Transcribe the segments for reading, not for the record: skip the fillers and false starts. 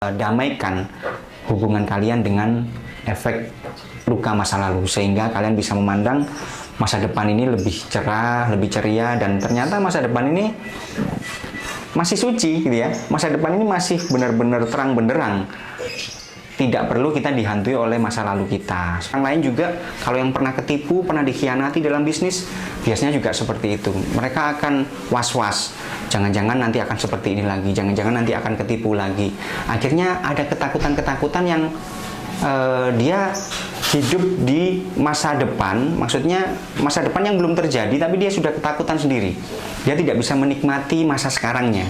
damaikan hubungan kalian dengan efek luka masa lalu, sehingga kalian bisa memandang masa depan ini lebih cerah, lebih ceria, dan ternyata masa depan ini masih suci gitu ya. Masa depan ini masih benar-benar terang benderang. Tidak perlu kita dihantui oleh masa lalu kita. Yang lain juga, kalau yang pernah ketipu, pernah dikhianati dalam bisnis, biasanya juga seperti itu. Mereka akan was-was. Jangan-jangan nanti akan seperti ini lagi. Jangan-jangan nanti akan ketipu lagi. Akhirnya ada ketakutan-ketakutan yang dia hidup di masa depan. Maksudnya masa depan yang belum terjadi, tapi dia sudah ketakutan sendiri. Dia tidak bisa menikmati masa sekarangnya.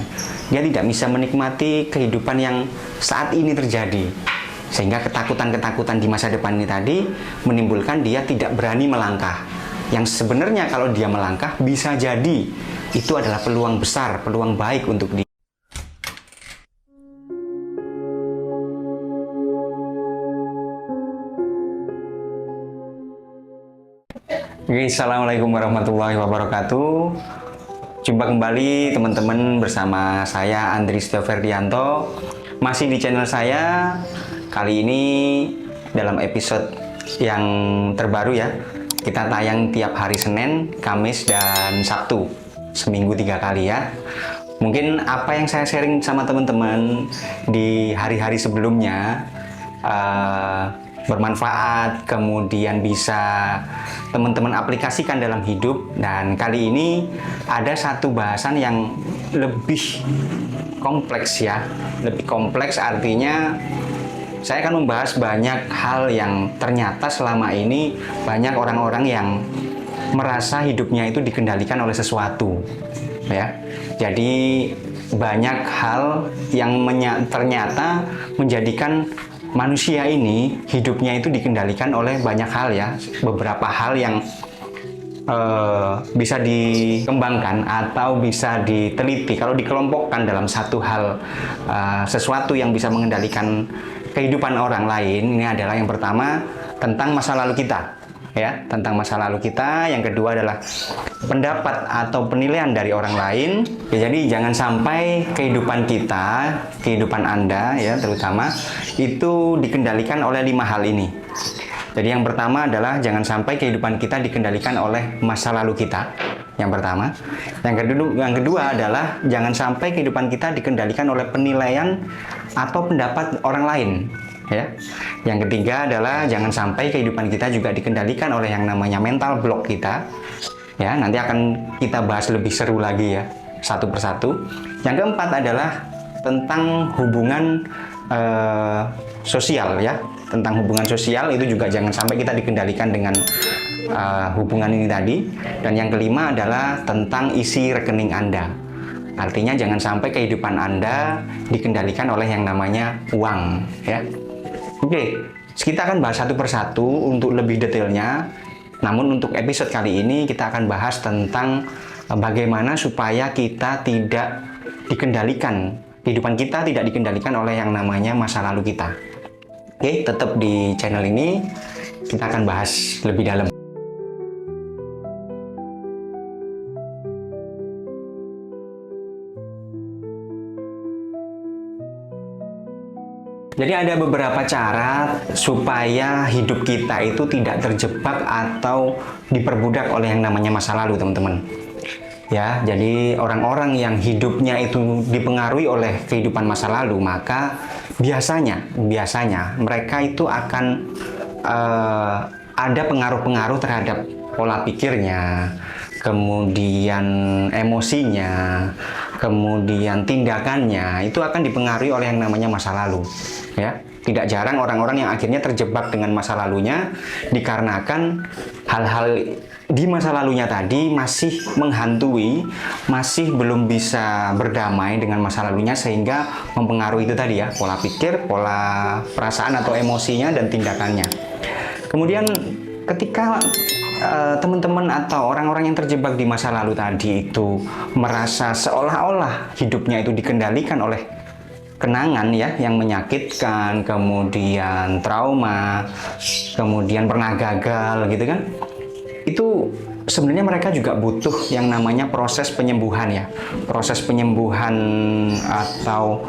Dia tidak bisa menikmati kehidupan yang saat ini terjadi. Sehingga ketakutan-ketakutan di masa depan ini tadi menimbulkan dia tidak berani melangkah. Yang sebenarnya kalau dia melangkah bisa jadi itu adalah peluang besar, peluang baik untuk dia. Oke, assalamualaikum warahmatullahi wabarakatuh. Jumpa kembali teman-teman bersama saya Andri Setio Ferdianto. Masih di channel saya. Kali ini dalam episode yang terbaru ya. Kita tayang tiap hari Senin, Kamis, dan Sabtu. Seminggu 3 kali ya. Mungkin apa yang saya sharing sama teman-teman di hari-hari sebelumnya bermanfaat, kemudian bisa teman-teman aplikasikan dalam hidup. Dan kali ini ada satu bahasan yang lebih kompleks ya. Lebih kompleks artinya saya akan membahas banyak hal yang ternyata selama ini banyak orang-orang yang merasa hidupnya itu dikendalikan oleh sesuatu ya. Jadi banyak hal yang ternyata menjadikan manusia ini hidupnya itu dikendalikan oleh banyak hal ya. Beberapa hal yang bisa dikembangkan atau bisa diteliti kalau dikelompokkan dalam satu hal, sesuatu yang bisa mengendalikan kehidupan orang lain. Ini adalah yang pertama tentang masa lalu kita ya, tentang masa lalu kita. Yang kedua adalah pendapat atau penilaian dari orang lain ya. Jadi jangan sampai kehidupan kita, kehidupan Anda ya terutama itu dikendalikan oleh 5 hal ini. Jadi yang pertama adalah jangan sampai kehidupan kita dikendalikan oleh masa lalu kita. Yang pertama. Yang kedua adalah jangan sampai kehidupan kita dikendalikan oleh penilaian atau pendapat orang lain ya. Yang ketiga adalah jangan sampai kehidupan kita juga dikendalikan oleh yang namanya mental block kita ya. Nanti akan kita bahas lebih seru lagi ya, satu persatu. Yang keempat adalah tentang hubungan sosial ya. Tentang hubungan sosial itu juga jangan sampai kita dikendalikan dengan hubungan ini tadi. Dan yang kelima adalah tentang isi rekening Anda. Artinya jangan sampai kehidupan Anda dikendalikan oleh yang namanya uang ya. Oke, kita akan bahas satu persatu untuk lebih detailnya. Namun untuk episode kali ini kita akan bahas tentang bagaimana supaya kita tidak dikendalikan, kehidupan kita tidak dikendalikan oleh yang namanya masa lalu kita. Oke, tetap di channel ini kita akan bahas lebih dalam. Jadi ada beberapa cara supaya hidup kita itu tidak terjebak atau diperbudak oleh yang namanya masa lalu, teman-teman. Ya, jadi orang-orang yang hidupnya itu dipengaruhi oleh kehidupan masa lalu, maka biasanya mereka itu akan ada pengaruh-pengaruh terhadap pola pikirnya, kemudian emosinya, kemudian tindakannya itu akan dipengaruhi oleh yang namanya masa lalu ya. Tidak jarang orang-orang yang akhirnya terjebak dengan masa lalunya dikarenakan hal-hal di masa lalunya tadi masih menghantui, masih belum bisa berdamai dengan masa lalunya, sehingga mempengaruhi itu tadi ya, pola pikir, pola perasaan atau emosinya dan tindakannya. Kemudian ketika teman-teman atau orang-orang yang terjebak di masa lalu tadi itu merasa seolah-olah hidupnya itu dikendalikan oleh kenangan ya yang menyakitkan, kemudian trauma, kemudian pernah gagal gitu kan. Itu sebenarnya mereka juga butuh yang namanya proses penyembuhan ya. Proses penyembuhan atau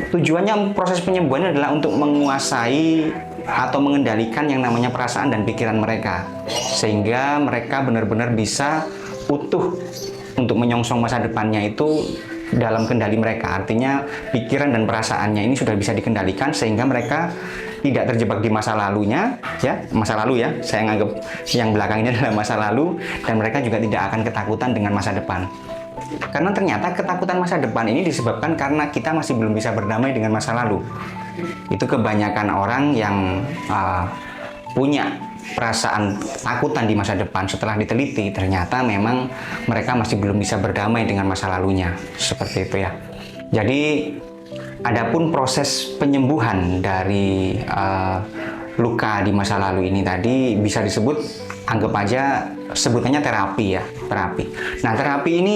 Tujuannya proses penyembuhan adalah untuk menguasai atau mengendalikan yang namanya perasaan dan pikiran mereka, sehingga mereka benar-benar bisa utuh untuk menyongsong masa depannya itu dalam kendali mereka. Artinya pikiran dan perasaannya ini sudah bisa dikendalikan sehingga mereka tidak terjebak di masa lalunya, ya, masa lalu ya. Saya anggap yang belakang ini adalah masa lalu, dan mereka juga tidak akan ketakutan dengan masa depan. Karena ternyata ketakutan masa depan ini disebabkan karena kita masih belum bisa berdamai dengan masa lalu. Itu kebanyakan orang yang punya perasaan takutan di masa depan, setelah diteliti ternyata memang mereka masih belum bisa berdamai dengan masa lalunya. Seperti itu ya. Jadi adapun proses penyembuhan dari luka di masa lalu ini tadi bisa disebut, anggap aja sebutannya terapi ya, terapi. Nah, terapi ini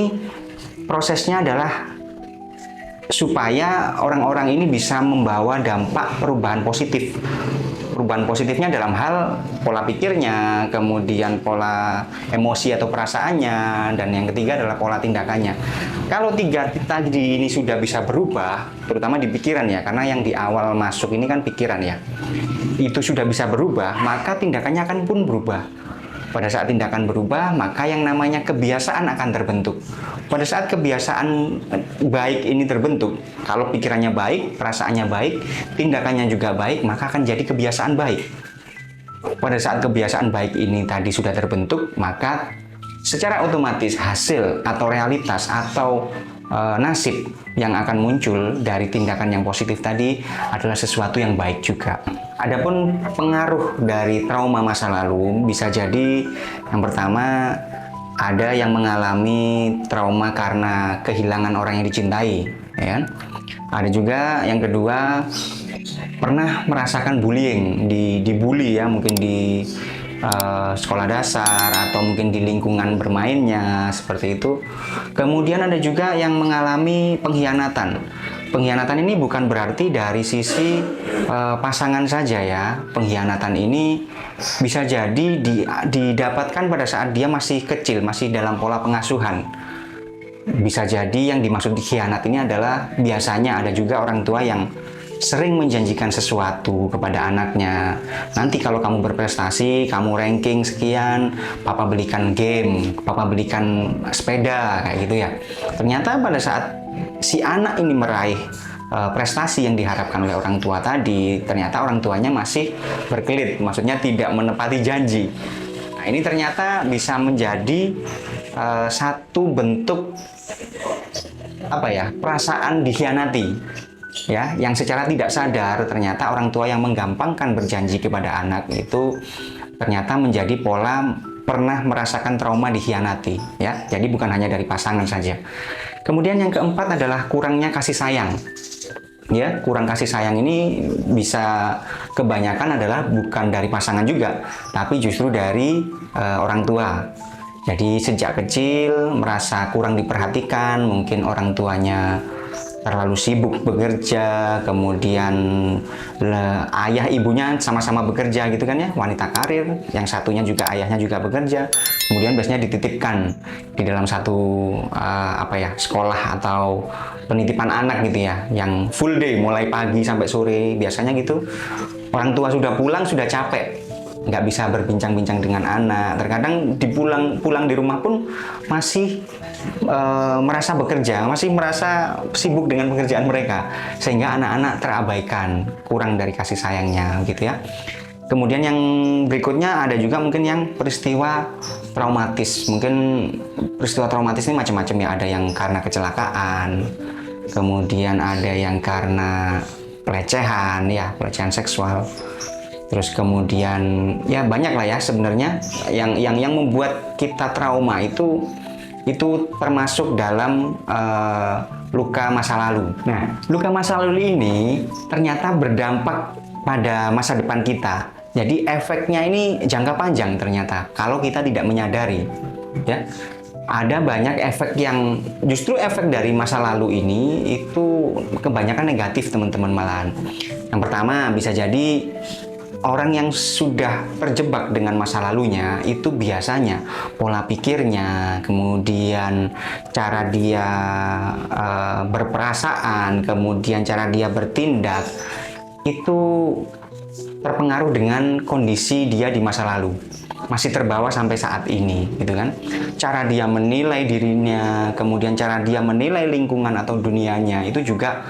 prosesnya adalah supaya orang-orang ini bisa membawa dampak perubahan positif. Perubahan positifnya dalam hal pola pikirnya, kemudian pola emosi atau perasaannya, dan yang ketiga adalah pola tindakannya. Kalau tiga tadi ini sudah bisa berubah, terutama di pikiran ya, karena yang di awal masuk ini kan pikiran ya, itu sudah bisa berubah, maka tindakannya akan pun berubah. Pada saat tindakan berubah, maka yang namanya kebiasaan akan terbentuk. Pada saat kebiasaan baik ini terbentuk, kalau pikirannya baik, perasaannya baik, tindakannya juga baik, maka akan jadi kebiasaan baik. Pada saat kebiasaan baik ini tadi sudah terbentuk, maka secara otomatis hasil atau realitas atau nasib yang akan muncul dari tindakan yang positif tadi adalah sesuatu yang baik juga. Adapun pengaruh dari trauma masa lalu bisa jadi yang pertama, ada yang mengalami trauma karena kehilangan orang yang dicintai, ya. Ada juga yang kedua, pernah merasakan bullying, dibully ya, mungkin di sekolah dasar atau mungkin di lingkungan bermainnya seperti itu. Kemudian ada juga yang mengalami pengkhianatan. Pengkhianatan ini bukan berarti dari sisi pasangan saja ya. Pengkhianatan ini bisa jadi didapatkan pada saat dia masih kecil, masih dalam pola pengasuhan. Bisa jadi yang dimaksud khianat ini adalah biasanya ada juga orang tua yang sering menjanjikan sesuatu kepada anaknya. Nanti kalau kamu berprestasi, kamu ranking sekian, papa belikan game, papa belikan sepeda, kayak gitu ya. Ternyata pada saat si anak ini meraih prestasi yang diharapkan oleh orang tua tadi, ternyata orang tuanya masih berkelit, maksudnya tidak menepati janji. Nah, ini ternyata bisa menjadi satu bentuk perasaan dikhianati. Ya, yang secara tidak sadar ternyata orang tua yang menggampangkan berjanji kepada anak itu ternyata menjadi pola pernah merasakan trauma dikhianati ya. Jadi bukan hanya dari pasangan saja. Kemudian yang keempat adalah kurangnya kasih sayang. Ya, kurang kasih sayang ini bisa kebanyakan adalah bukan dari pasangan juga, tapi justru dari orang tua. Jadi sejak kecil merasa kurang diperhatikan, mungkin orang tuanya terlalu sibuk bekerja, kemudian ayah ibunya sama-sama bekerja gitu kan ya, wanita karir, yang satunya juga ayahnya juga bekerja, kemudian biasanya dititipkan di dalam satu sekolah atau penitipan anak gitu ya, yang full day mulai pagi sampai sore, biasanya gitu. Orang tua sudah pulang, sudah capek, nggak bisa berbincang-bincang dengan anak. Terkadang pulang di rumah pun masih merasa bekerja, masih merasa sibuk dengan pekerjaan mereka, sehingga anak-anak terabaikan, kurang dari kasih sayangnya gitu ya. Kemudian yang berikutnya ada juga mungkin yang peristiwa traumatis. Mungkin peristiwa traumatis ini macam-macam ya, ada yang karena kecelakaan, kemudian ada yang karena pelecehan ya, pelecehan seksual. Terus kemudian ya banyak lah ya sebenarnya yang membuat kita trauma itu termasuk dalam luka masa lalu. Nah, luka masa lalu ini ternyata berdampak pada masa depan kita. Jadi efeknya ini jangka panjang ternyata kalau kita tidak menyadari. Ya, ada banyak efek yang justru efek dari masa lalu ini itu kebanyakan negatif teman-teman malahan. Yang pertama bisa jadi orang yang sudah terjebak dengan masa lalunya itu biasanya pola pikirnya, kemudian cara dia berperasaan, kemudian cara dia bertindak itu terpengaruh dengan kondisi dia di masa lalu, masih terbawa sampai saat ini, gitu kan? Cara dia menilai dirinya, kemudian cara dia menilai lingkungan atau dunianya itu juga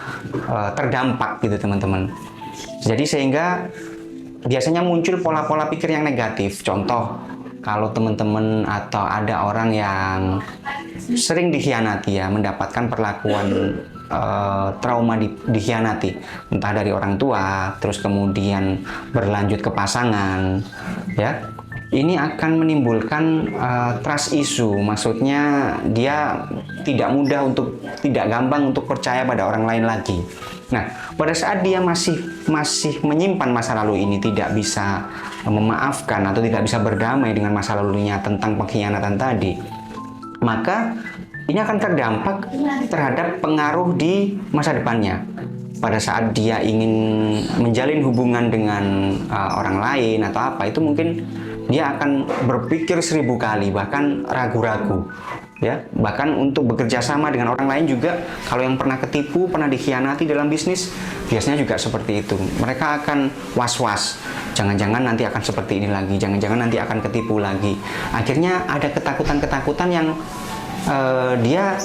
terdampak, gitu teman-teman. Jadi sehingga biasanya muncul pola-pola pikir yang negatif. Contoh, kalau teman-teman atau ada orang yang sering dikhianati ya, mendapatkan perlakuan trauma dikhianati, entah dari orang tua, terus kemudian berlanjut ke pasangan, ya. Ini akan menimbulkan trust issue, maksudnya dia tidak gampang untuk percaya pada orang lain lagi. Nah, pada saat dia masih menyimpan masa lalu ini, tidak bisa memaafkan atau tidak bisa berdamai dengan masa lalunya tentang pengkhianatan tadi, maka ini akan terdampak terhadap pengaruh di masa depannya. Pada saat dia ingin menjalin hubungan dengan orang lain atau apa, itu mungkin dia akan berpikir 1000 kali, bahkan ragu-ragu, ya. Bahkan untuk bekerja sama dengan orang lain juga, kalau yang pernah ketipu, pernah dikhianati dalam bisnis, biasanya juga seperti itu. Mereka akan was-was, jangan-jangan nanti akan seperti ini lagi, jangan-jangan nanti akan ketipu lagi. Akhirnya ada ketakutan-ketakutan yang dia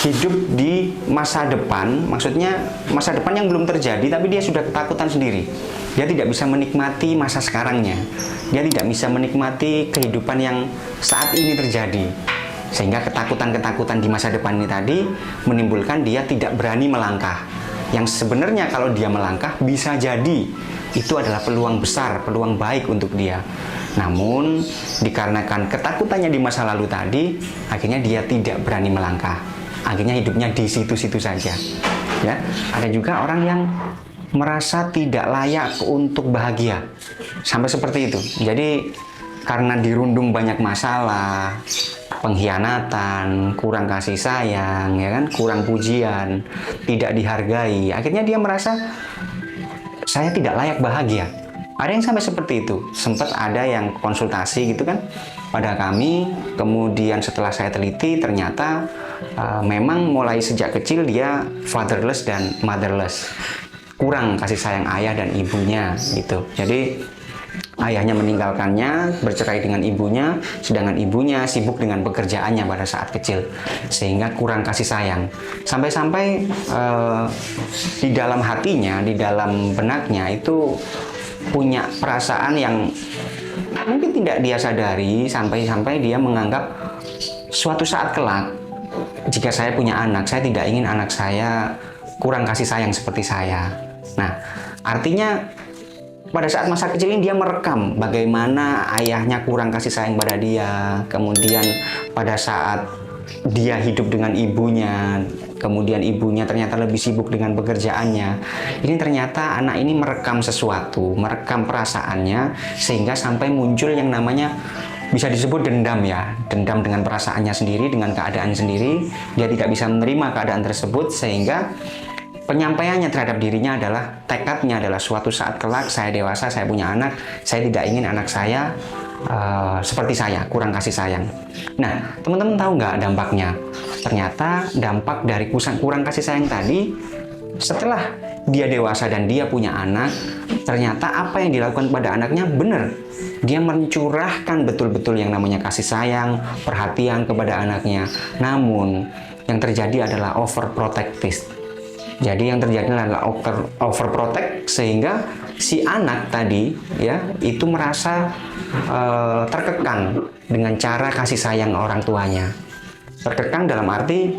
hidup di masa depan, maksudnya masa depan yang belum terjadi, tapi dia sudah ketakutan sendiri. Dia tidak bisa menikmati masa sekarangnya. Dia tidak bisa menikmati kehidupan yang saat ini terjadi. Sehingga ketakutan-ketakutan di masa depan ini tadi menimbulkan dia tidak berani melangkah. Yang sebenarnya kalau dia melangkah bisa jadi itu adalah peluang besar, peluang baik untuk dia. Namun dikarenakan ketakutannya di masa lalu tadi, akhirnya dia tidak berani melangkah. Akhirnya hidupnya di situ-situ saja. Ya, ada juga orang yang merasa tidak layak untuk bahagia, sampai seperti itu. Jadi karena dirundung banyak masalah, pengkhianatan, kurang kasih sayang, ya kan, kurang pujian, tidak dihargai, akhirnya dia merasa saya tidak layak bahagia. Ada yang sampai seperti itu. Sempat ada yang konsultasi gitu kan pada kami, kemudian setelah saya teliti ternyata memang mulai sejak kecil dia fatherless dan motherless, kurang kasih sayang ayah dan ibunya gitu. Jadi ayahnya meninggalkannya, bercerai dengan ibunya, sedangkan ibunya sibuk dengan pekerjaannya pada saat kecil, sehingga kurang kasih sayang. Sampai-sampai di dalam hatinya, di dalam benaknya itu punya perasaan yang mungkin tidak dia sadari, sampai-sampai dia menganggap suatu saat kelak, jika saya punya anak, saya tidak ingin anak saya kurang kasih sayang seperti saya. Nah, artinya pada saat masa kecil ini dia merekam bagaimana ayahnya kurang kasih sayang pada dia, kemudian pada saat dia hidup dengan ibunya, kemudian ibunya ternyata lebih sibuk dengan pekerjaannya. Ini ternyata anak ini merekam sesuatu, merekam perasaannya, sehingga sampai muncul yang namanya bisa disebut dendam ya, dendam dengan perasaannya sendiri, dengan keadaan sendiri. Dia tidak bisa menerima keadaan tersebut, sehingga penyampaiannya terhadap dirinya adalah, tekadnya adalah suatu saat kelak saya dewasa, saya punya anak, saya tidak ingin anak saya seperti saya, kurang kasih sayang. Nah, teman-teman tahu nggak dampaknya? Ternyata dampak dari kurang kasih sayang tadi, setelah dia dewasa dan dia punya anak, ternyata apa yang dilakukan pada anaknya benar. Dia mencurahkan betul-betul yang namanya kasih sayang, perhatian kepada anaknya. Namun, yang terjadi adalah overprotective. Jadi yang terjadi adalah overprotect, sehingga si anak tadi ya itu merasa terkekang dengan cara kasih sayang orang tuanya. Terkekang dalam arti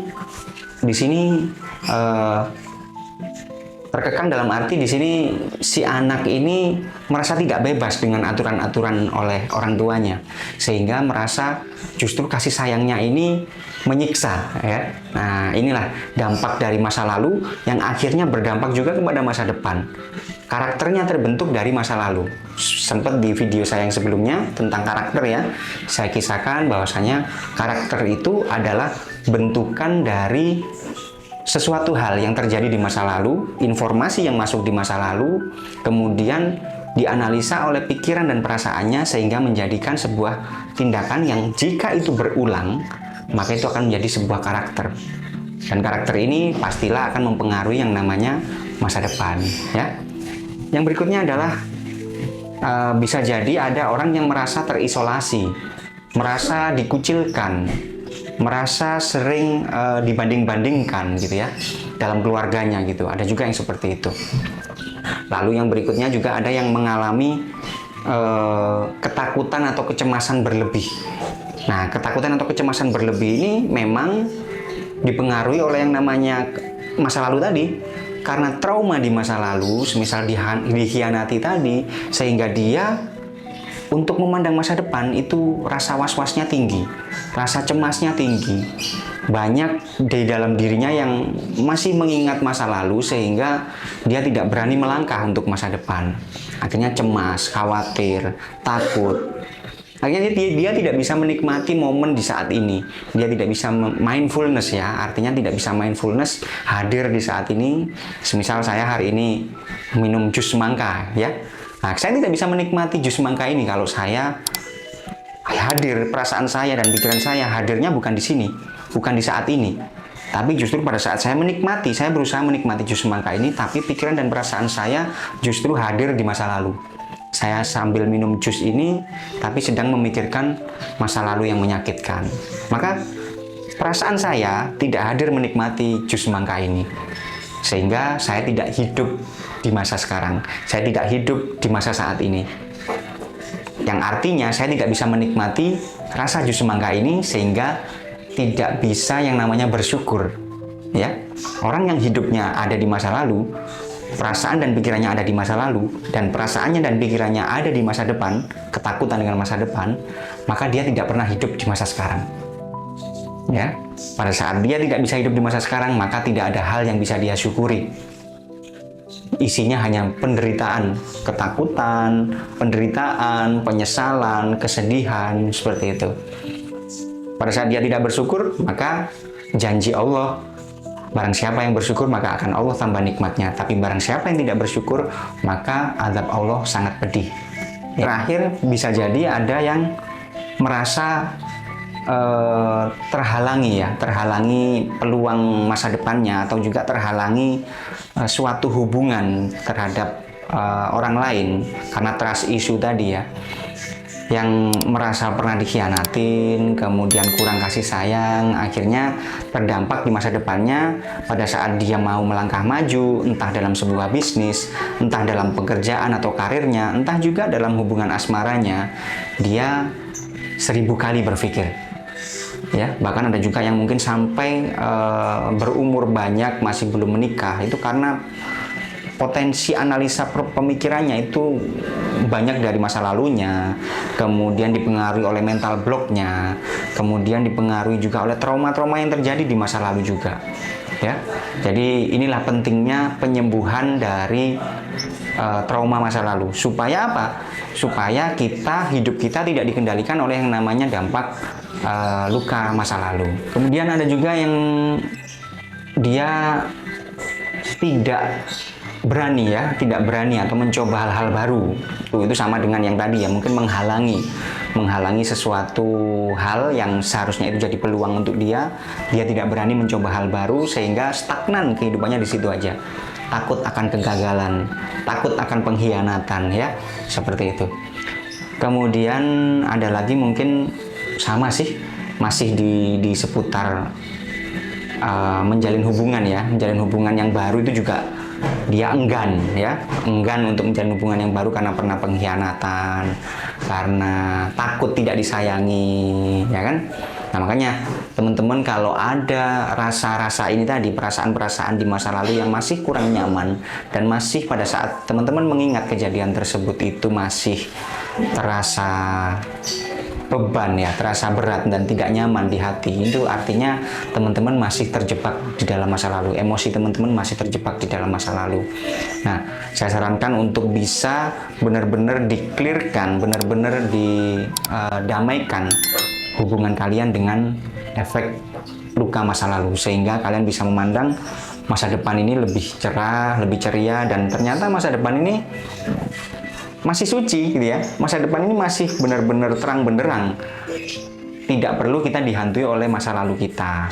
di sini si anak ini merasa tidak bebas dengan aturan-aturan oleh orang tuanya, sehingga merasa justru kasih sayangnya ini menyiksa ya. Nah, inilah dampak dari masa lalu yang akhirnya berdampak juga kepada masa depan. Karakternya terbentuk dari masa lalu. Sempat di video saya yang sebelumnya tentang karakter ya, saya kisahkan bahwasanya karakter itu adalah bentukan dari sesuatu hal yang terjadi di masa lalu, informasi yang masuk di masa lalu, kemudian dianalisa oleh pikiran dan perasaannya sehingga menjadikan sebuah tindakan yang jika itu berulang, maka itu akan menjadi sebuah karakter. Dan karakter ini pastilah akan mempengaruhi yang namanya masa depan, ya. Yang berikutnya adalah bisa jadi ada orang yang merasa terisolasi, merasa dikucilkan, merasa sering dibanding-bandingkan gitu ya dalam keluarganya gitu. Ada juga yang seperti itu. Lalu yang berikutnya juga ada yang mengalami ketakutan atau kecemasan berlebih. Nah, ketakutan atau kecemasan berlebih ini memang dipengaruhi oleh yang namanya masa lalu tadi. Karena trauma di masa lalu, semisal dikhianati tadi, sehingga dia untuk memandang masa depan itu rasa was-wasnya tinggi, rasa cemasnya tinggi. Banyak di dalam dirinya yang masih mengingat masa lalu sehingga dia tidak berani melangkah untuk masa depan. Akhirnya cemas, khawatir, takut. Akhirnya dia tidak bisa menikmati momen di saat ini. Dia tidak bisa mindfulness ya, artinya tidak bisa mindfulness hadir di saat ini. Semisal saya hari ini minum jus semangka ya. Nah, saya tidak bisa menikmati jus semangka ini kalau saya hadir, perasaan saya dan pikiran saya hadirnya bukan di sini, bukan di saat ini. Tapi justru pada saat saya menikmati, saya berusaha menikmati jus semangka ini, tapi pikiran dan perasaan saya justru hadir di masa lalu. Saya sambil minum jus ini, tapi sedang memikirkan masa lalu yang menyakitkan. Maka perasaan saya tidak hadir menikmati jus semangka ini. Sehingga saya tidak hidup di masa sekarang. Saya tidak hidup di masa saat ini. Yang artinya saya tidak bisa menikmati rasa jus semangka ini sehingga tidak bisa yang namanya bersyukur. Ya, orang yang hidupnya ada di masa lalu, perasaan dan pikirannya ada di masa lalu, dan perasaannya dan pikirannya ada di masa depan, ketakutan dengan masa depan, maka dia tidak pernah hidup di masa sekarang. Ya, pada saat dia tidak bisa hidup di masa sekarang, maka tidak ada hal yang bisa dia syukuri. Isinya hanya penderitaan, ketakutan, penderitaan, penyesalan, kesedihan, seperti itu. Pada saat dia tidak bersyukur, maka janji Allah, barang siapa yang bersyukur maka akan Allah tambah nikmatnya. Tapi barang siapa yang tidak bersyukur maka azab Allah sangat pedih. Terakhir bisa jadi ada yang merasa terhalangi peluang masa depannya, atau juga terhalangi suatu hubungan terhadap orang lain karena trust issue tadi ya. Yang merasa pernah dikhianatin, kemudian kurang kasih sayang, akhirnya terdampak di masa depannya pada saat dia mau melangkah maju, entah dalam sebuah bisnis, entah dalam pekerjaan atau karirnya, entah juga dalam hubungan asmaranya, dia 1000 kali berpikir. Ya, bahkan ada juga yang mungkin sampai berumur banyak masih belum menikah, itu karena potensi analisa pemikirannya itu banyak dari masa lalunya, kemudian dipengaruhi oleh mental blocknya, kemudian dipengaruhi juga oleh trauma-trauma yang terjadi di masa lalu juga. Ya, jadi inilah pentingnya penyembuhan dari trauma masa lalu. Supaya apa? Supaya hidup kita tidak dikendalikan oleh yang namanya dampak luka masa lalu. Kemudian ada juga yang dia tidak berani atau mencoba hal-hal baru. Itu sama dengan yang tadi ya, mungkin menghalangi sesuatu hal yang seharusnya itu jadi peluang untuk dia tidak berani mencoba hal baru sehingga stagnan kehidupannya di situ aja. Takut akan kegagalan, takut akan pengkhianatan ya, seperti itu. Kemudian ada lagi mungkin sama sih, masih di seputar menjalin hubungan ya, menjalin hubungan yang baru itu juga dia enggan untuk menjalin hubungan yang baru karena pernah pengkhianatan, karena takut tidak disayangi, ya kan? Nah, makanya teman-teman kalau ada rasa-rasa ini tadi, perasaan-perasaan di masa lalu yang masih kurang nyaman dan masih pada saat teman-teman mengingat kejadian tersebut itu masih terasa beban ya, terasa berat dan tidak nyaman di hati, itu artinya teman-teman masih terjebak di dalam masa lalu, emosi teman-teman masih terjebak di dalam masa lalu. Nah, saya sarankan untuk bisa benar-benar di-clearkan, benar-benar didamaikan hubungan kalian dengan efek luka masa lalu, sehingga kalian bisa memandang masa depan ini lebih cerah, lebih ceria, dan ternyata masa depan ini masih suci gitu ya. Masa depan ini masih benar-benar terang benderang. Tidak perlu kita dihantui oleh masa lalu kita.